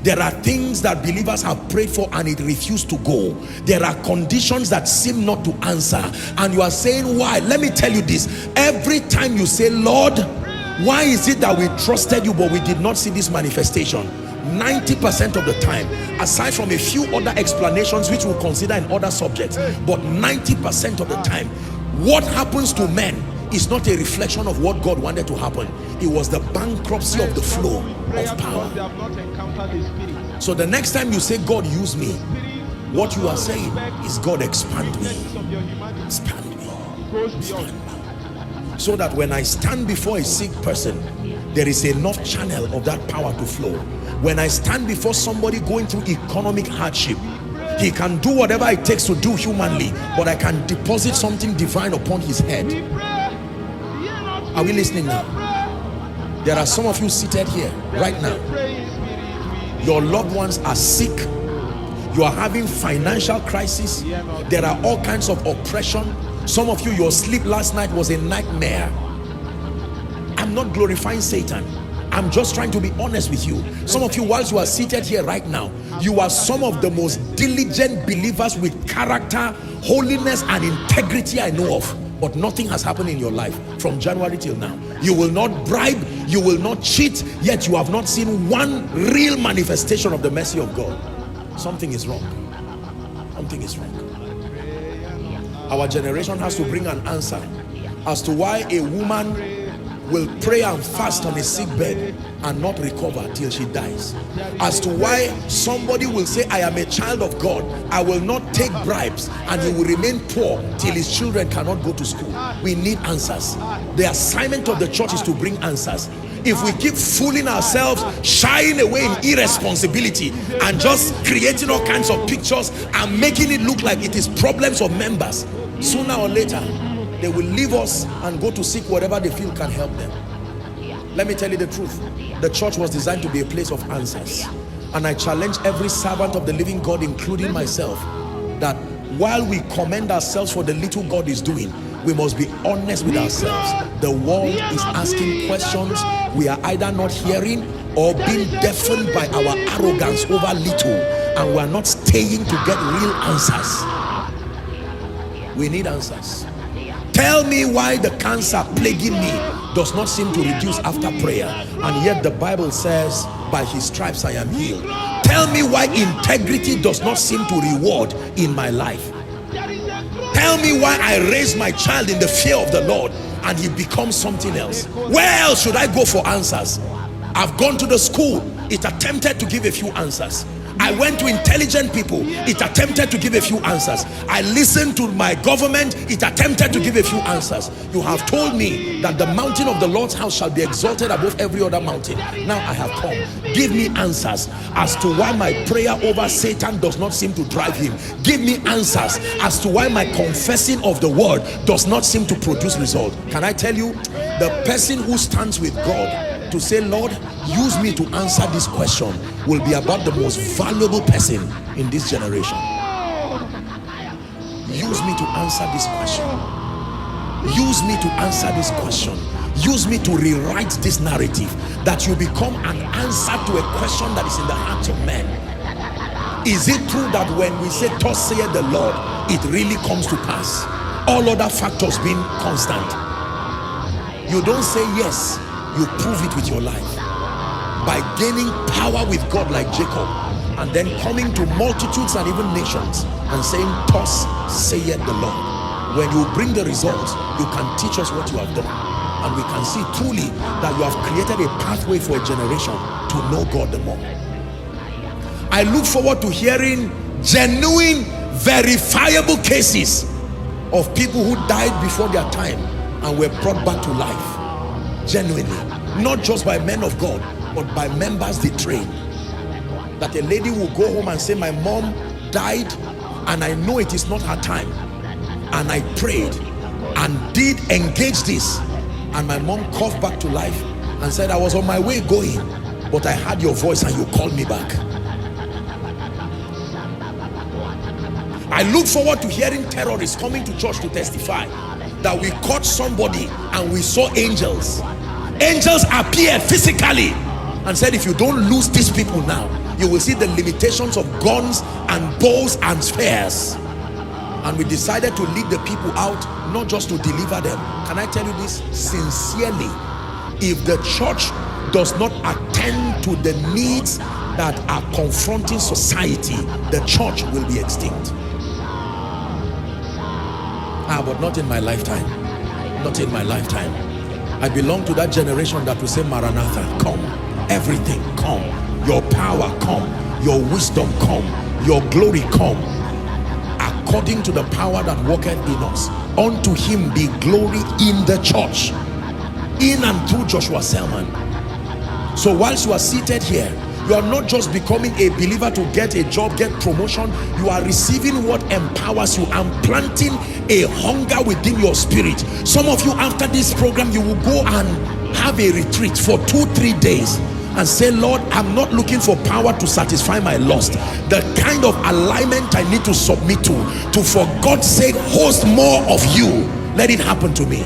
There are things that believers have prayed for and it refused to go. There are conditions that seem not to answer, and you are saying, why? Let me tell you this. Every time you say, Lord, why is it that we trusted you but we did not see this manifestation? 90% of the time, aside from a few other explanations which we'll consider in other subjects, but 90% of the time, what happens to men is not a reflection of what God wanted to happen. It was the bankruptcy of the flow of power. So the next time you say, God, use me, what you are saying is, God, expand me. Expand me. Expand me. So that when I stand before a sick person, there is enough channel of that power to flow. When I stand before somebody going through economic hardship, he can do whatever it takes to do humanly, but I can deposit something divine upon his head. Are we listening now? There are some of you seated here right now. Your loved ones are sick. You are having financial crisis. There are all kinds of oppression. Some of you, your sleep last night was a nightmare. I'm not glorifying Satan. I'm just trying to be honest with you. Some of you, whilst you are seated here right now, you are some of the most diligent believers with character, holiness, and integrity I know of. But nothing has happened in your life from January till now. You will not bribe, you will not cheat, yet you have not seen one real manifestation of the mercy of God. Something is wrong. Something is wrong. Our generation has to bring an answer as to why a woman will pray and fast on a sick bed and not recover till she dies. As to why somebody will say, I am a child of God, I will not take bribes, and he will remain poor till his children cannot go to school. We need answers. The assignment of the church is to bring answers. If we keep fooling ourselves, shying away in irresponsibility and just creating all kinds of pictures and making it look like it is problems of members, sooner or later they will leave us and go to seek whatever they feel can help them. Let me tell you the truth. The church was designed to be a place of answers. And I challenge every servant of the living God, including myself, that while we commend ourselves for the little God is doing, we must be honest with ourselves. The world is asking questions. We are either not hearing or being deafened by our arrogance over little, and we are not staying to get real answers. We need answers. Tell me why the cancer plaguing me does not seem to reduce after prayer, and yet the Bible says, by his stripes I am healed. Tell me why integrity does not seem to reward in my life. Tell me why I raise my child in the fear of the Lord and he becomes something else. Where else should I go for answers? I've gone to the school, it attempted to give a few answers. I went to intelligent people, it attempted to give a few answers. I listened to my government, it attempted to give a few answers. You have told me that the mountain of the Lord's house shall be exalted above every other mountain. Now I have come. Give me answers as to why my prayer over Satan does not seem to drive him. Give me answers as to why my confessing of the word does not seem to produce result. Can I tell you, the person who stands with God to say, Lord, use me to answer this question, will be about the most valuable person in this generation. Use me to answer this question. Use me to answer this question. Use me to rewrite this narrative, that you become an answer to a question that is in the hearts of men. Is it true that when we say, thus saith the Lord, it really comes to pass? All other factors being constant. You don't say yes, you prove it with your life by gaining power with God like Jacob, and then coming to multitudes and even nations and saying, thus saith the Lord. When you bring the results, you can teach us what you have done, and we can see truly that you have created a pathway for a generation to know God the more. I look forward to hearing genuine, verifiable cases of people who died before their time and were brought back to life. Genuinely, not just by men of God, but by members they train. That a lady will go home and say, my mom died and I know it is not her time, and I prayed and did engage this, and my mom coughed back to life and said, I was on my way going, but I heard your voice and you called me back. I look forward to hearing terrorists coming to church to testify that we caught somebody and we saw angels. Angels appeared physically and said, if you don't lose these people now, You will see the limitations of guns and bows and spears. And we decided to lead the people out, not just to deliver them. Can I tell you this sincerely? If the church does not attend to the needs that are confronting society, the church will be extinct. But not in my lifetime. Not in my lifetime. I belong to that generation that will say, Maranatha, come. Everything, come. Your power, come. Your wisdom, come. Your glory, come. According to the power that worketh in us, unto him be glory in the church, in and through Joshua Selman. So whilst you are seated here, you are not just becoming a believer to get a job, get promotion. You are receiving what empowers you and planting a hunger within your spirit. Some of you, after this program, you will go and have a retreat for 2-3 days and say, Lord, I'm not looking for power to satisfy my lust. The kind of alignment I need to submit to for God's sake host more of you. Let it happen to me.